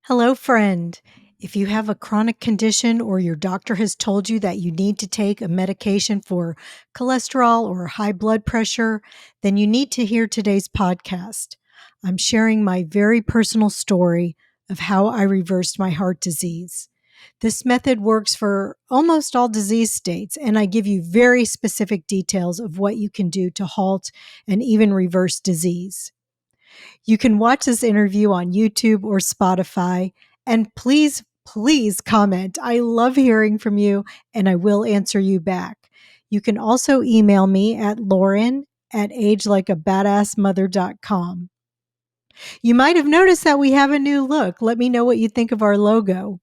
Hello, friend. If you have a chronic condition or your doctor has told you that you need to take a medication for cholesterol or high blood pressure, then you need to hear today's podcast. I'm sharing my very personal story of how I reversed my heart disease. This method works for almost all disease states, and I give you very specific details of what you can do to halt and even reverse disease. You can watch this interview on YouTube or Spotify. And please comment. I love hearing from you and I will answer you back. You can also email me at Lauren at agelikeabadassmother.com. You might have noticed that we have a new look. Let me know what you think of our logo.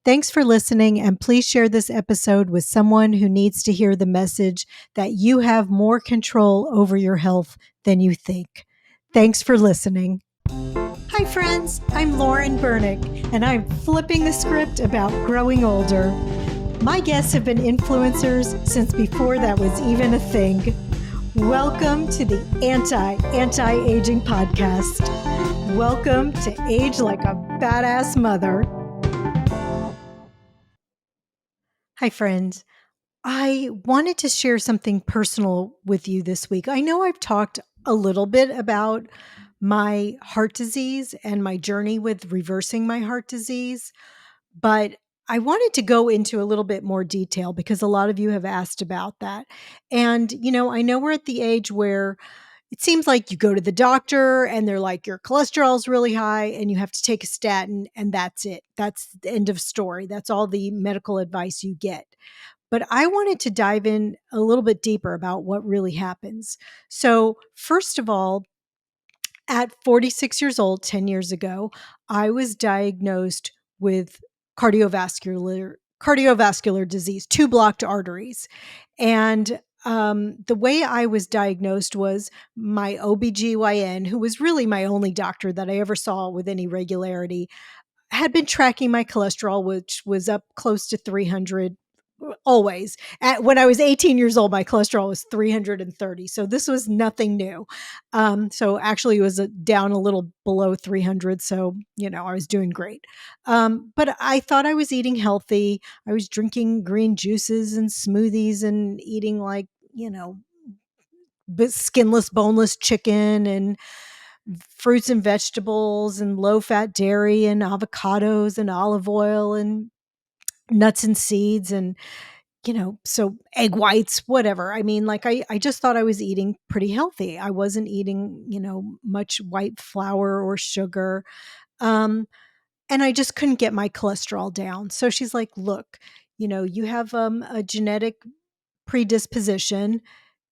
Thanks for listening, and please share this episode with someone who needs to hear the message that you have more control over your health than you think. Thanks for listening. Hi, friends. I'm Lauren Bernick, and I'm flipping the script about growing older. My guests have been influencers since before that was even a thing. Welcome to the Anti-Aging Podcast. Welcome to Age Like a Badass Mother. Hi, friends. I wanted to share something personal with you this week. I know I've talked a little bit about my heart disease and my journey with reversing my heart disease, but I wanted to go into a little bit more detail because a lot of you have asked about that. And, I know we're at the age where it seems like you go to the doctor and they're like, your cholesterol's really high and you have to take a statin, and that's it. That's the end of story. That's all the medical advice you get. But I wanted to dive in a little bit deeper about what really happens. So, first of all, at 46 years old, 10 years ago, I was diagnosed with cardiovascular disease, two blocked arteries. And the way I was diagnosed was my OBGYN, who was really my only doctor that I ever saw with any regularity, had been tracking my cholesterol, which was up close to 300 always. When I was 18 years old, my cholesterol was 330. So this was nothing new. So actually, it was down a little below 300. So, I was doing great. But I thought I was eating healthy. I was drinking green juices and smoothies and eating skinless, boneless chicken and fruits and vegetables and low fat dairy and avocados and olive oil and nuts and seeds and so egg whites, whatever. I mean, like I just thought I was eating pretty healthy. I wasn't eating, much white flour or sugar. Um, and I just couldn't get my cholesterol down. So she's like, look, you have a genetic predisposition.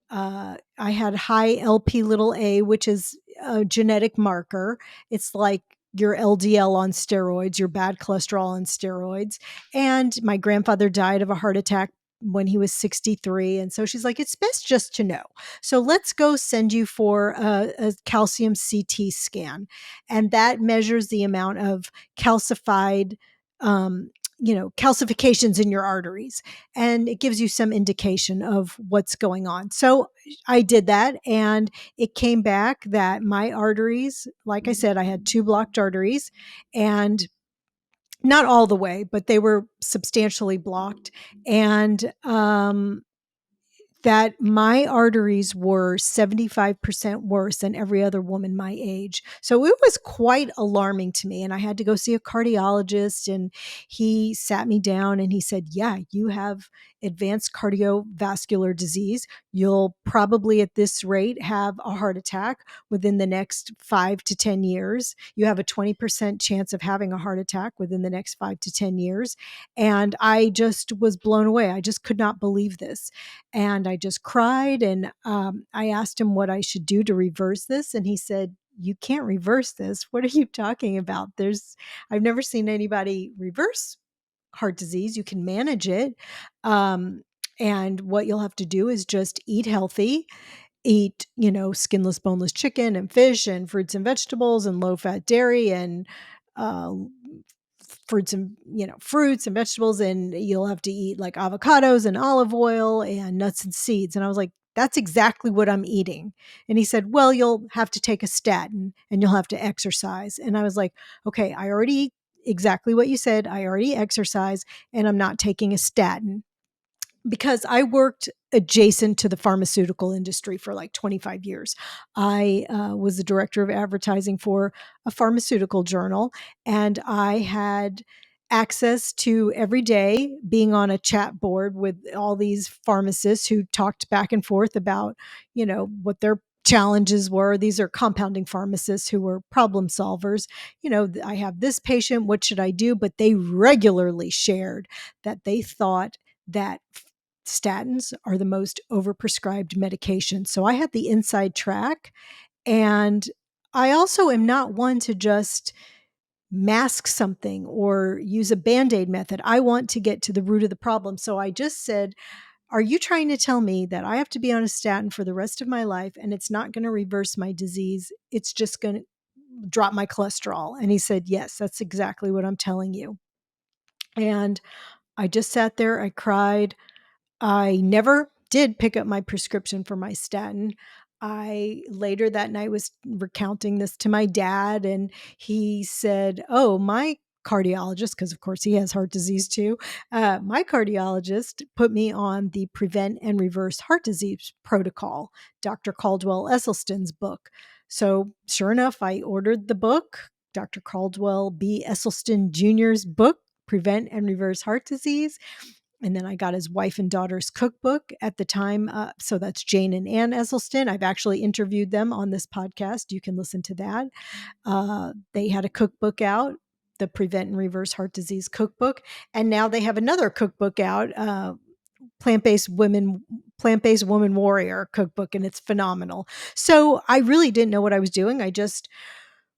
I had high LP little a, which is a genetic marker. It's like your LDL on steroids, your bad cholesterol on steroids. And my grandfather died of a heart attack when he was 63. And so she's like, it's best just to know. So let's go send you for a calcium CT scan. And that measures the amount of calcified, calcifications in your arteries. And it gives you some indication of what's going on. So I did that, and it came back that my arteries, like I said, I had two blocked arteries, and not all the way, but they were substantially blocked. And that my arteries were 75% worse than every other woman my age. So it was quite alarming to me. And I had to go see a cardiologist, and he sat me down and he said, yeah, you have advanced cardiovascular disease. You'll probably at this rate have a heart attack within the next 5 to 10 years. You have a 20% chance of having a heart attack within the next 5 to 10 years. And I just was blown away. I just could not believe this. And I just cried. And I asked him what I should do to reverse this. And he said, you can't reverse this. What are you talking about? I've never seen anybody reverse heart disease. You can manage it. And what you'll have to do is just eat healthy, eat, skinless, boneless chicken and fish and fruits and vegetables and low fat dairy and, uh, fruits and vegetables, and you'll have to eat like avocados and olive oil and nuts and seeds. And I was like, that's exactly what I'm eating. And he said, well, you'll have to take a statin and you'll have to exercise. And I was like, okay, I already eat exactly what you said. I already exercise and I'm not taking a statin because I worked adjacent to the pharmaceutical industry for like 25 years. I was the director of advertising for a pharmaceutical journal, and I had access to every day being on a chat board with all these pharmacists who talked back and forth about, what their challenges were. These are compounding pharmacists who were problem solvers. I have this patient, what should I do? But they regularly shared that they thought that statins are the most overprescribed medication. So I had the inside track. And I also am not one to just mask something or use a band aid method. I want to get to the root of the problem. So I just said, are you trying to tell me that I have to be on a statin for the rest of my life and it's not going to reverse my disease? It's just going to drop my cholesterol. And he said, yes, that's exactly what I'm telling you. And I just sat there, I cried. I never did pick up my prescription for my statin. I later that night was recounting this to my dad, and he said, oh, my cardiologist, because of course he has heart disease too, my cardiologist put me on the Prevent and Reverse Heart Disease Protocol, Dr. Caldwell Esselstyn's book. So sure enough, I ordered the book, Dr. Caldwell B. Esselstyn Jr.'s book, Prevent and Reverse Heart Disease. And then I got his wife and daughter's cookbook at the time. So that's Jane and Ann Esselstyn. I've actually interviewed them on this podcast. You can listen to that. They had a cookbook out, the Prevent and Reverse Heart Disease cookbook. And now they have another cookbook out, plant-based woman warrior cookbook, and it's phenomenal. So I really didn't know what I was doing. I just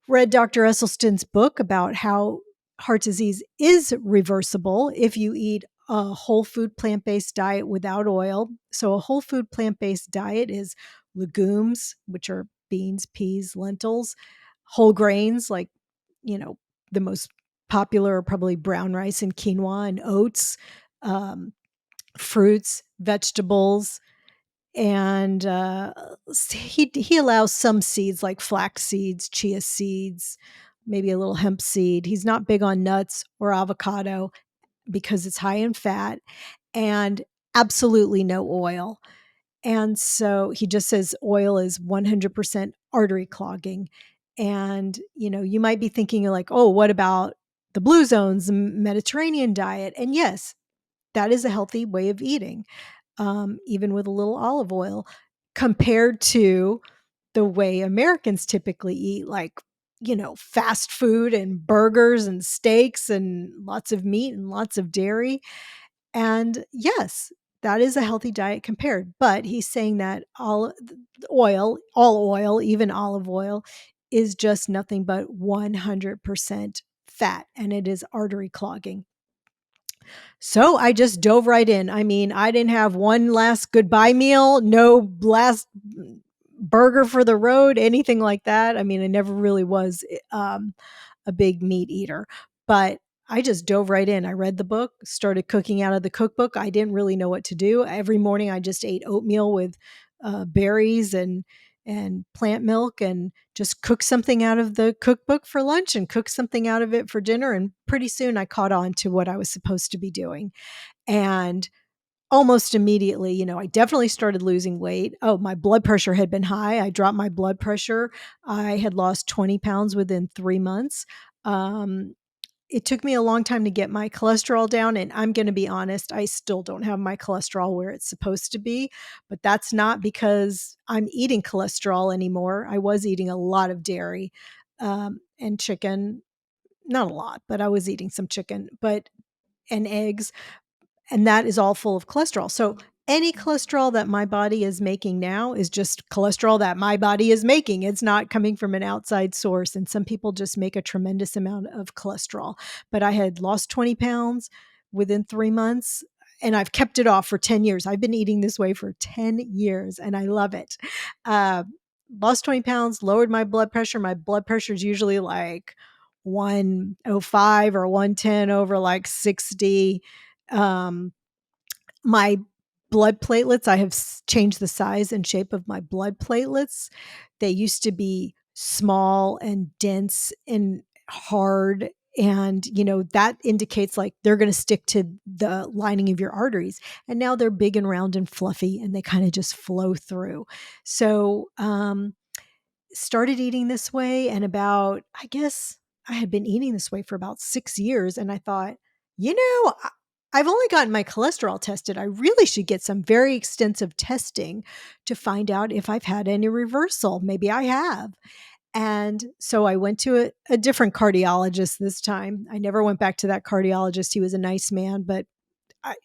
read Dr. Esselstyn's book about how heart disease is reversible if you eat a whole food plant-based diet without oil. So a whole food plant-based diet is legumes, which are beans, peas, lentils, whole grains like, the most popular are probably brown rice and quinoa and oats, um, fruits, vegetables, and he allows some seeds like flax seeds, chia seeds, maybe a little hemp seed. He's not big on nuts or avocado because it's high in fat, and absolutely no oil. And so he just says oil is 100% artery clogging. And you might be thinking like, oh, what about the blue zones, the Mediterranean diet? And yes, that is a healthy way of eating, even with a little olive oil, compared to the way Americans typically eat, like, fast food and burgers and steaks and lots of meat and lots of dairy. And yes, that is a healthy diet compared. But he's saying that all oil, even olive oil, is just nothing but 100% fat, and it is artery clogging. So I just dove right in. I mean, I didn't have one last goodbye meal, no last burger for the road, anything like that. I mean, I never really was a big meat eater, but I just dove right in. I read the book, started cooking out of the cookbook. I didn't really know what to do. Every morning I just ate oatmeal with berries and plant milk, and just cook something out of the cookbook for lunch and cook something out of it for dinner. And pretty soon I caught on to what I was supposed to be doing. And almost immediately, I definitely started losing weight. Oh, my blood pressure had been high. I dropped my blood pressure. I had lost 20 pounds within 3 months. Um, it took me a long time to get my cholesterol down. And I'm going to be honest, I still don't have my cholesterol where it's supposed to be. But that's not because I'm eating cholesterol anymore. I was eating a lot of dairy and chicken. Not a lot, but I was eating some chicken, and eggs, and that is all full of cholesterol. So any cholesterol that my body is making now is just cholesterol that my body is making. It's not coming from an outside source. And some people just make a tremendous amount of cholesterol. But I had lost 20 pounds within 3 months, and I've kept it off for 10 years. I've been eating this way for 10 years and I love it. Uh, Lost 20 pounds, lowered my blood pressure. My blood pressure is usually like 105 or 110 over like 60. Um, my blood platelets. I have changed the size and shape of my blood platelets. They used to be small and dense and hard. And, that indicates like they're going to stick to the lining of your arteries. And now they're big and round and fluffy and they kind of just flow through. So, started eating this way. And I guess I had been eating this way for about 6 years. And I thought, I've only gotten my cholesterol tested. I really should get some very extensive testing to find out if I've had any reversal. Maybe I have. And so I went to a different cardiologist this time. I never went back to that cardiologist. He was a nice man, but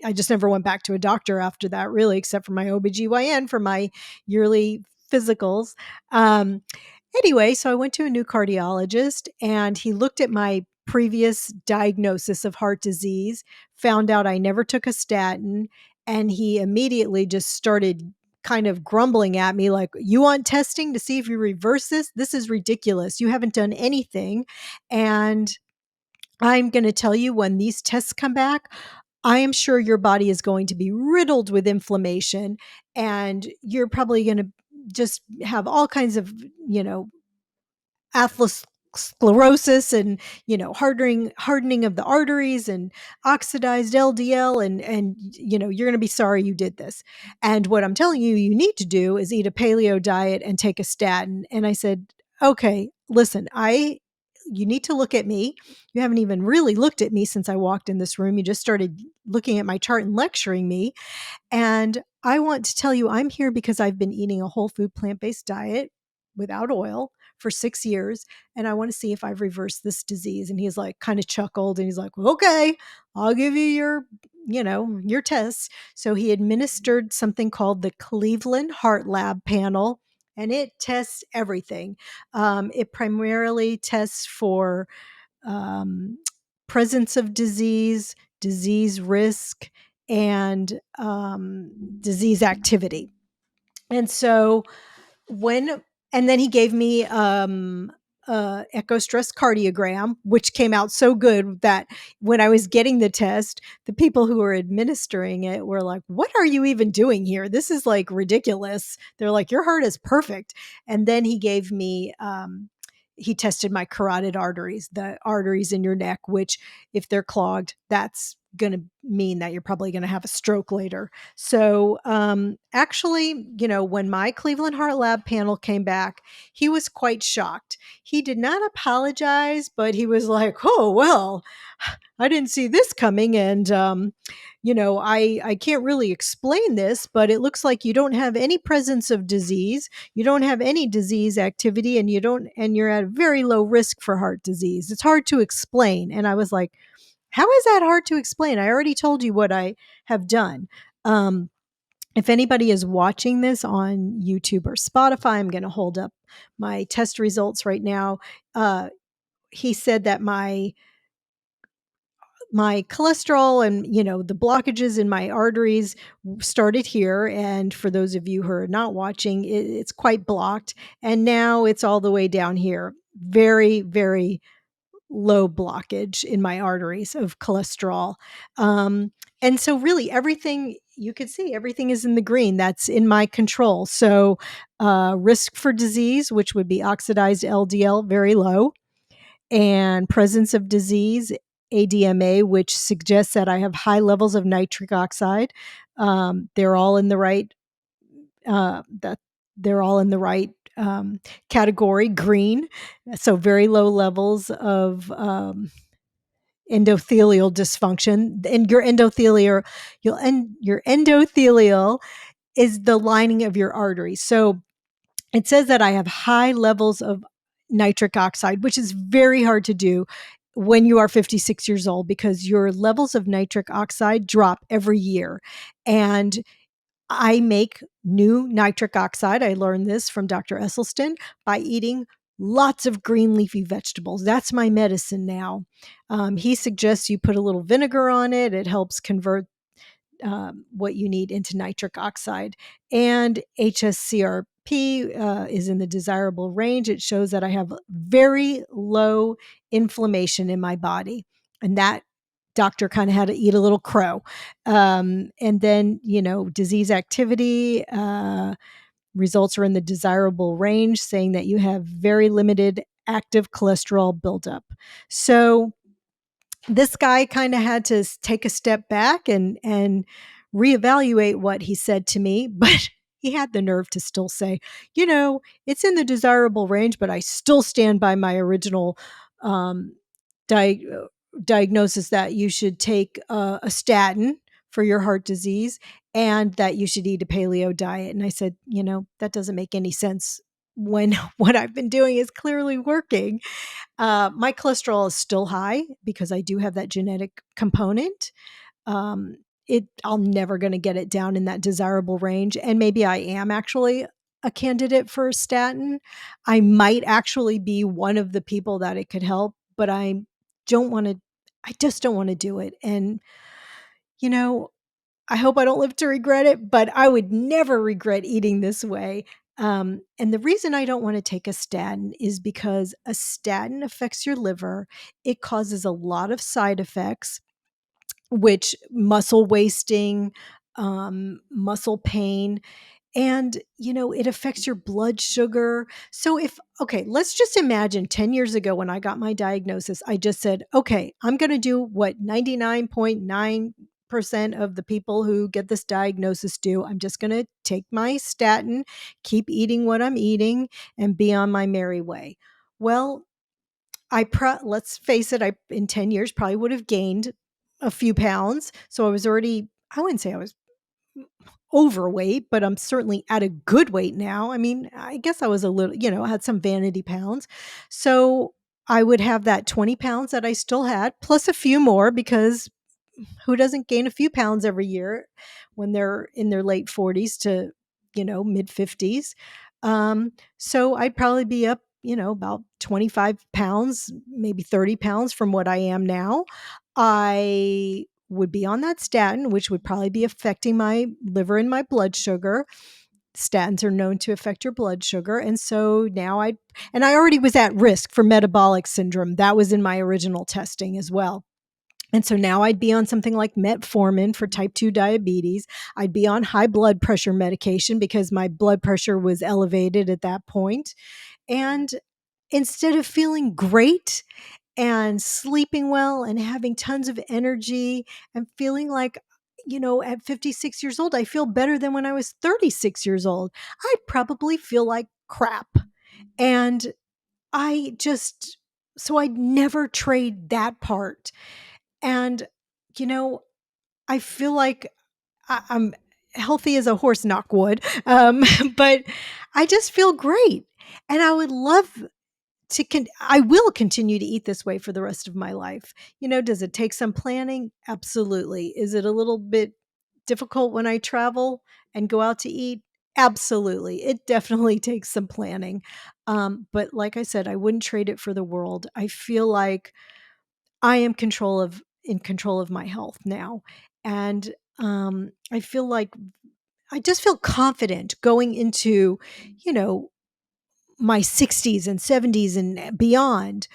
I just never went back to a doctor after that, really, except for my OBGYN for my yearly physicals. Um, Anyway, so I went to a new cardiologist and he looked at my previous diagnosis of heart disease, found out I never took a statin, and he immediately just started kind of grumbling at me like, "You want testing to see if you reverse this? This is ridiculous. You haven't done anything. And I'm going to tell you, when these tests come back, I am sure your body is going to be riddled with inflammation and you're probably going to just have all kinds of, you know, atherosclerosis and, hardening of the arteries and oxidized LDL, and you're going to be sorry you did this. And what I'm telling you you need to do is eat a paleo diet and take a statin." And I said, "Okay, listen, I you need to look at me. You haven't even really looked at me since I walked in this room. You just started looking at my chart and lecturing me. And I want to tell you, I'm here because I've been eating a whole food plant-based diet without oil for 6 years. And I want to see if I've reversed this disease." And he's like, kind of chuckled and he's like, "Well, okay, I'll give you your tests." So he administered something called the Cleveland Heart Lab panel, and it tests everything. It primarily tests for um, presence of disease, disease risk, and disease activity. And so when and then he gave me echo stress cardiogram, which came out so good that when I was getting the test, the people who were administering it were like, "What are you even doing here? This is like ridiculous." They're like, "Your heart is perfect." And then he gave me he tested my carotid arteries, the arteries in your neck, which if they're clogged, that's going to mean that you're probably going to have a stroke later. So, actually, when my Cleveland Heart Lab panel came back, he was quite shocked. He did not apologize, but he was like, "Oh, well, I didn't see this coming. And, I can't really explain this, but it looks like you don't have any presence of disease. You don't have any disease activity, and and you're at a very low risk for heart disease. It's hard to explain." And I was like, "How is that hard to explain? I already told you what I have done." Um, if anybody is watching this on YouTube or Spotify, I'm going to hold up my test results right now. He said that my cholesterol and the blockages in my arteries started here, and for those of you who are not watching, it's quite blocked, and now it's all the way down here. Very, very low blockage in my arteries of cholesterol. And so really everything, you could see everything is in the green. That's in my control. So risk for disease, which would be oxidized LDL, very low, and presence of disease, ADMA, which suggests that I have high levels of nitric oxide. They're all in the right that they're all in the right category, green. So very low levels of endothelial dysfunction. And your endothelial is the lining of your arteries. So it says that I have high levels of nitric oxide, which is very hard to do when you are 56 years old, because your levels of nitric oxide drop every year. And I make new nitric oxide. I learned this from Dr. Esselstyn by eating lots of green leafy vegetables. That's my medicine now. He suggests you put a little vinegar on it. It helps convert what you need into nitric oxide. And HSCRP is in the desirable range. It shows that I have very low inflammation in my body. And that doctor kind of had to eat a little crow. And then, disease activity, results are in the desirable range, saying that you have very limited active cholesterol buildup. So this guy kind of had to take a step back and reevaluate what he said to me, but he had the nerve to still say, it's in the desirable range, but I still stand by my original um, di- uh, diagnosis that you should take a statin for your heart disease and that you should eat a paleo diet. And I said, that doesn't make any sense when what I've been doing is clearly working. My cholesterol is still high because I do have that genetic component. Um, I'm never going to get it down in that desirable range. And maybe I am actually a candidate for a statin. I might actually be one of the people that it could help, but don't want to, I just don't want to do it. And, you know, I hope I don't live to regret it, but I would never regret eating this way. And the reason I don't want to take a statin is because a statin affects your liver. It causes a lot of side effects, which muscle wasting, muscle pain, and it affects your blood sugar. So okay, let's just imagine 10 years ago when I got my diagnosis, I just said, okay, I'm going to do what 99.9% of the people who get this diagnosis do. I'm just going to take my statin, keep eating what I'm eating, and be on my merry way. Well, let's face it, I in 10 years probably would have gained a few pounds. So I was already, I wouldn't say I was overweight, but I'm certainly at a good weight now. I mean, I guess I was a little, I had some vanity pounds. So I would have that 20 pounds that I still had, plus a few more, because who doesn't gain a few pounds every year when they're in their late 40s to, mid 50s? So I'd probably be up, about 25 pounds, maybe 30 pounds from what I am now. I would be on that statin, which would probably be affecting my liver and my blood sugar. Statins are known to affect your blood sugar. And so now and I already was at risk for metabolic syndrome. That was in my original testing as well. And so now I'd be on something like metformin for type 2 diabetes. I'd be on high blood pressure medication because my blood pressure was elevated at that point. And instead of feeling great and sleeping well and having tons of energy and feeling like, at 56 years old, I feel better than when I was 36 years old, I'd probably feel like crap. And I just, so I'd never trade that part. And, you know, I feel like I'm healthy as a horse, knock wood. But I just feel great. And I would love I will continue to eat this way for the rest of my life. Does it take some planning? Absolutely. Is it a little bit difficult when I travel and go out to eat? Absolutely. It definitely takes some planning. But like I said, I wouldn't trade it for the world. I feel like I am in control of my health now. And I feel like I just feel confident going into, you know, my 60s and 70s and beyond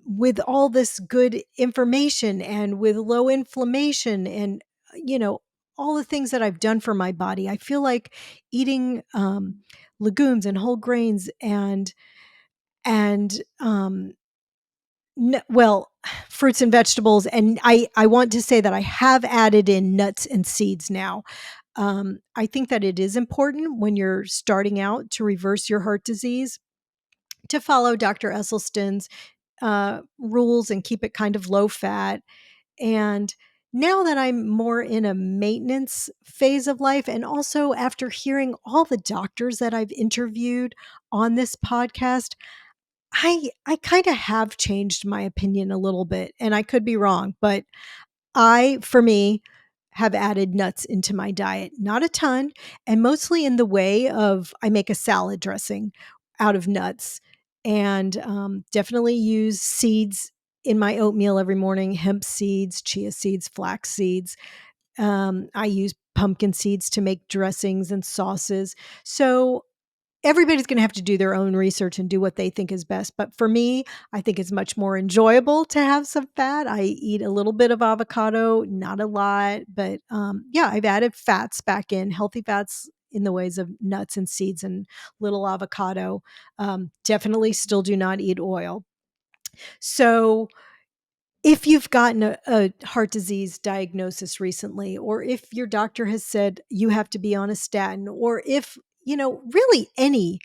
with all this good information and with low inflammation and you know all the things that I've done for my body. I feel like eating legumes and whole grains and fruits and vegetables, and I want to say that I have added in nuts and seeds now. I think that it is important when you're starting out to reverse your heart disease to follow Dr. Esselstyn's rules and keep it kind of low fat. And now that I'm more in a maintenance phase of life, and also after hearing all the doctors that I've interviewed on this podcast, I kind of have changed my opinion a little bit. And I could be wrong, but for me, have added nuts into my diet. Not a ton, and mostly in the way of I make a salad dressing out of nuts, and definitely use seeds in my oatmeal every morning: hemp seeds, chia seeds, flax seeds. I use pumpkin seeds to make dressings and sauces. So everybody's going to have to do their own research and do what they think is best. But for me, I think it's much more enjoyable to have some fat. I eat a little bit of avocado, not a lot, but yeah, I've added fats back in, healthy fats in the ways of nuts and seeds and little avocado. Definitely still do not eat oil. So if you've gotten a heart disease diagnosis recently, or if your doctor has said you have to be on a statin, or if, really any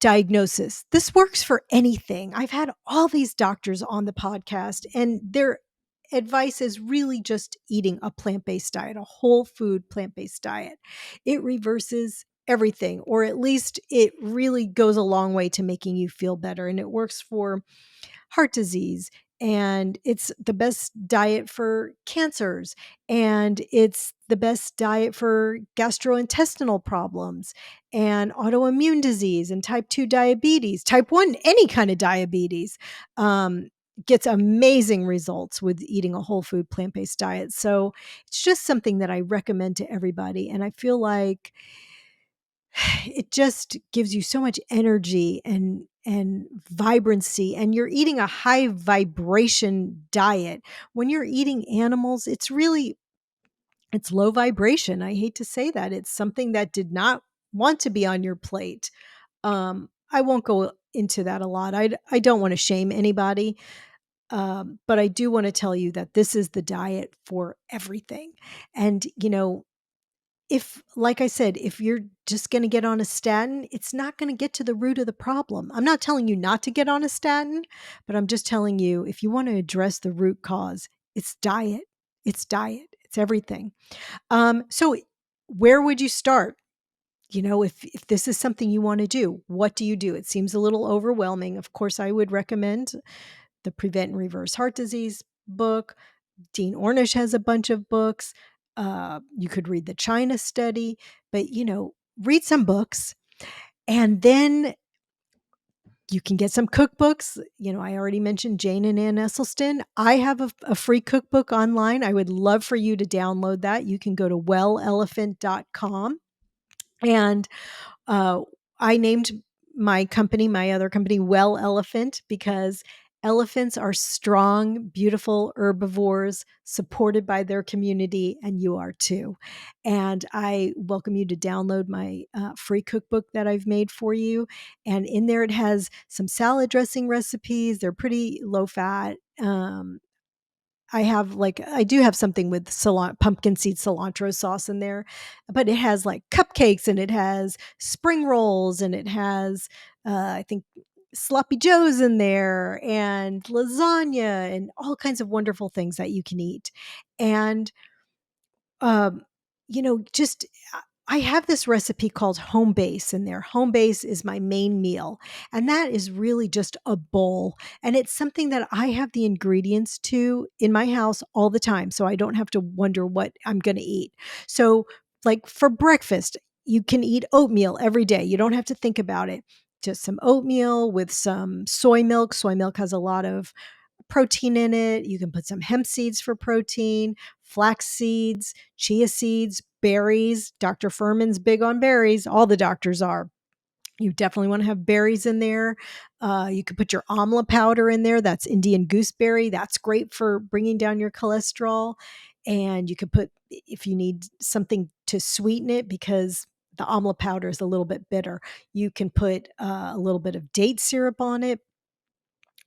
diagnosis. This works for anything. I've had all these doctors on the podcast, and their advice is really just eating a plant based diet, a whole food plant based diet. It reverses everything, or at least it really goes a long way to making you feel better. And it works for heart disease. And it's the best diet for cancers. And it's the best diet for gastrointestinal problems and autoimmune disease and type 2 diabetes, type 1, any kind of diabetes. Um, Gets amazing results with eating a whole food plant based diet. So it's just something that I recommend to everybody. And I feel like it just gives you so much energy and vibrancy, and you're eating a high vibration diet. When you're eating animals, it's low vibration. I hate to say that. It's something that did not want to be on your plate. I won't go into that a lot. I don't want to shame anybody, but I do want to tell you that this is the diet for everything. And if, like I said, if you're just going to get on a statin, it's not going to get to the root of the problem. I'm not telling you not to get on a statin, but I'm just telling you, if you want to address the root cause, it's diet. It's diet. It's everything. So where would you start? If this is something you want to do, what do you do? It seems a little overwhelming. Of course, I would recommend the Prevent and Reverse Heart Disease book. Dean Ornish has a bunch of books. You could read the China study, but read some books, and then you can get some cookbooks. I already mentioned Jane and Ann Esselstyn. I have a free cookbook online. I would love for you to download that. You can go to wellelephant.com. And uh, I named my other company, Well Elephant, because elephants are strong, beautiful herbivores supported by their community, and you are too. And I welcome you to download my free cookbook that I've made for you. And in there, it has some salad dressing recipes. They're pretty low fat. I do have something with pumpkin seed cilantro sauce in there, but it has like cupcakes, and it has spring rolls, and it has, I think, sloppy joes in there, and lasagna, and all kinds of wonderful things that you can eat. And um, just I have this recipe called home base in there. Home base is my main meal, and that is really just a bowl. And it's something that I have the ingredients to in my house all the time, so I don't have to wonder what I'm going to eat. So, like for breakfast, you can eat oatmeal every day. You don't have to think about it. Just some oatmeal with some soy milk. Soy milk has a lot of protein in it. You can put some hemp seeds for protein, flax seeds, chia seeds, berries. Dr. Furman's big on berries. All the doctors are. You definitely want to have berries in there. You could put your amla powder in there. That's Indian gooseberry. That's great for bringing down your cholesterol. And you could put, if you need something to sweeten it, because the amla powder is a little bit bitter, you can put a little bit of date syrup on it,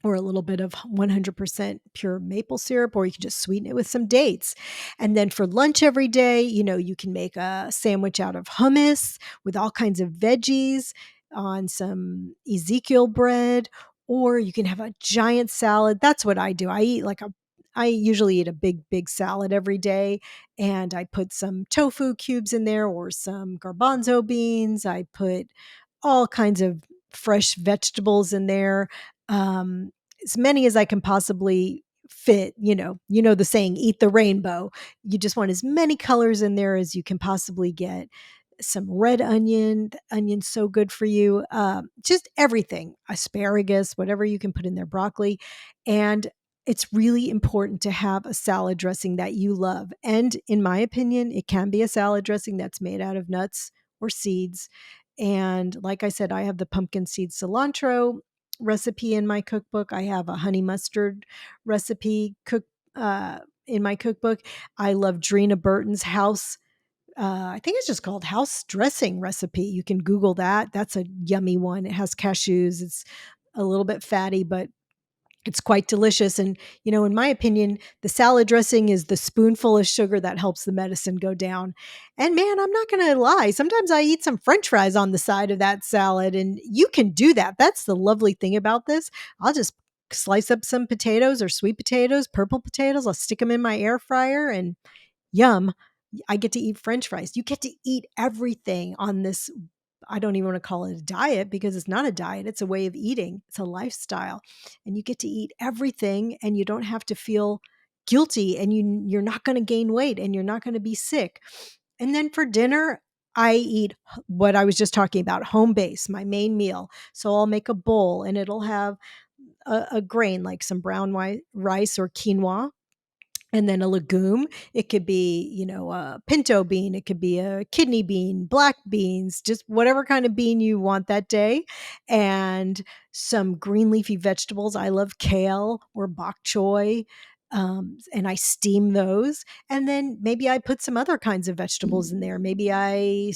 or a little bit of 100% pure maple syrup, or you can just sweeten it with some dates. And then for lunch every day, you can make a sandwich out of hummus with all kinds of veggies on some Ezekiel bread, or you can have a giant salad. That's what I do. I usually eat a big salad every day, and I put some tofu cubes in there, or some garbanzo beans. I put all kinds of fresh vegetables in there. Um, as many as I can possibly fit. The saying, eat the rainbow. You just want as many colors in there as you can possibly get. Some red onion. The onion's so good for you. Just everything, asparagus, whatever you can put in there, broccoli. And it's really important to have a salad dressing that you love. And in my opinion, it can be a salad dressing that's made out of nuts or seeds. And like I said, I have the pumpkin seed cilantro recipe in my cookbook. I have a honey mustard recipe uh, in my cookbook. I love Drina Burton's house. I think it's just called house dressing recipe. You can Google that. That's a yummy one. It has cashews. It's a little bit fatty, but it's quite delicious. And, in my opinion, the salad dressing is the spoonful of sugar that helps the medicine go down. And man, I'm not going to lie. Sometimes I eat some french fries on the side of that salad, and you can do that. That's the lovely thing about this. I'll just slice up some potatoes or sweet potatoes, purple potatoes. I'll stick them in my air fryer and yum, I get to eat french fries. You get to eat everything on this. I don't even want to call it a diet because it's not a diet. It's a way of eating. It's a lifestyle. And you get to eat everything and you don't have to feel guilty, and you're not going to gain weight and you're not going to be sick. And then for dinner, I eat what I was just talking about, home base, my main meal. So I'll make a bowl and it'll have a grain like some brown rice or quinoa, and then a legume. It could be, a pinto bean. It could be a kidney bean, black beans, just whatever kind of bean you want that day. And some green leafy vegetables. I love kale or bok choy. And I steam those. And then maybe I put some other kinds of vegetables in there. Maybe I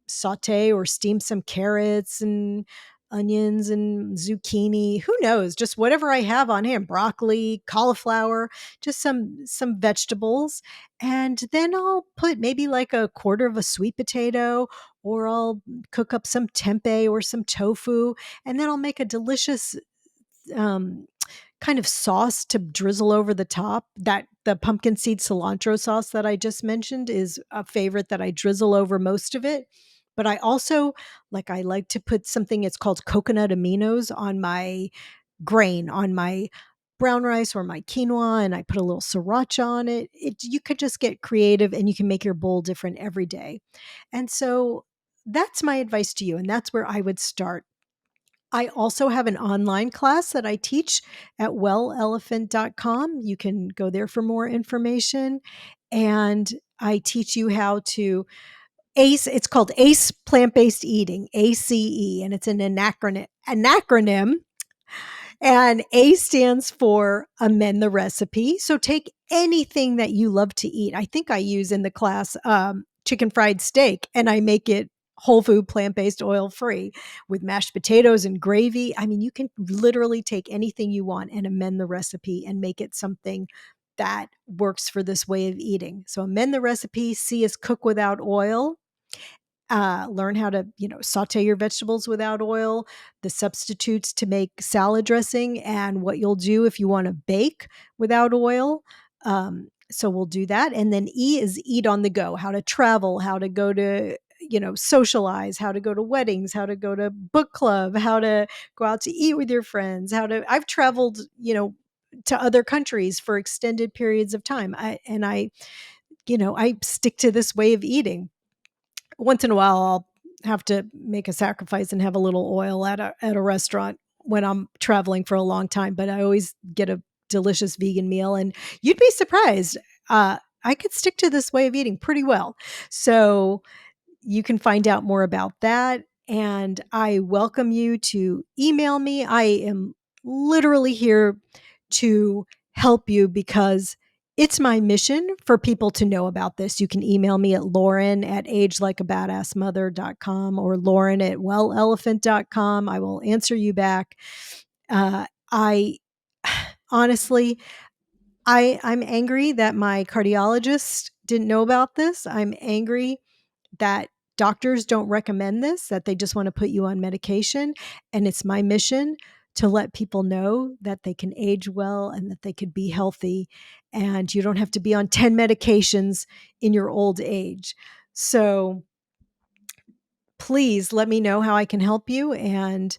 saute or steam some carrots and onions and zucchini, who knows, just whatever I have on hand, broccoli, cauliflower, just some vegetables. And then I'll put maybe like a quarter of a sweet potato, or I'll cook up some tempeh or some tofu, and then I'll make a delicious um kind of sauce to drizzle over the top. That the pumpkin seed cilantro sauce that I just mentioned is a favorite that I drizzle over most of it. But I also I like to put something, it's called coconut aminos, on my grain, on my brown rice or my quinoa, and I put a little sriracha on it. You could just get creative and you can make your bowl different every day. And so that's my advice to you, and that's where I would start. I also have an online class that I teach at wellelephant.com. You can go there for more information. And I teach you how to it's called ACE Plant Based Eating, ACE, and it's an acronym, and A stands for amend the recipe. So take anything that you love to eat. I think I use in the class chicken fried steak, and I make it whole food, plant based, oil free with mashed potatoes and gravy. I mean, you can literally take anything you want and amend the recipe and make it something that works for this way of eating. So amend the recipe. C is cook without oil. Learn how to, saute your vegetables without oil, the substitutes to make salad dressing, and what you'll do if you want to bake without oil. So we'll do that. And then E is eat on the go, how to travel, how to go to, socialize, how to go to weddings, how to go to book club, how to go out to eat with your friends, I've traveled, to other countries for extended periods of time. I stick to this way of eating. Once in a while I'll have to make a sacrifice and have a little oil at a restaurant when I'm traveling for a long time, but I always get a delicious vegan meal, and you'd be surprised. I could stick to this way of eating pretty well. So you can find out more about that. And I welcome you to email me. I am literally here to help you because it's my mission for people to know about this. You can email me at Lauren@AgeLikeABadassMother.com or Lauren@wellelephant.com. I will answer you back. I honestly, I'm angry that my cardiologist didn't know about this. I'm angry that doctors don't recommend this, that they just want to put you on medication. And it's my mission to let people know that they can age well and that they could be healthy, and you don't have to be on 10 medications in your old age. So please let me know how I can help you, and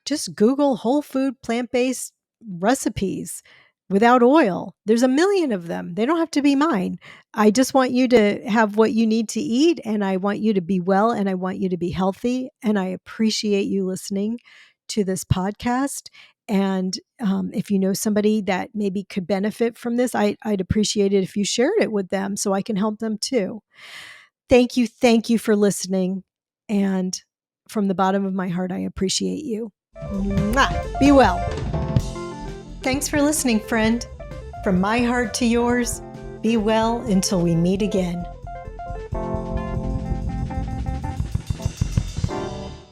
just Google whole food plant based recipes without oil. There's a million of them. They don't have to be mine. I just want you to have what you need to eat, and I want you to be well, and I want you to be healthy. And I appreciate you listening to this podcast. And if you know somebody that maybe could benefit from this, I'd appreciate it if you shared it with them so I can help them too. Thank you. Thank you for listening. And from the bottom of my heart, I appreciate you. Mwah! Be well. Thanks for listening, friend. From my heart to yours, be well until we meet again.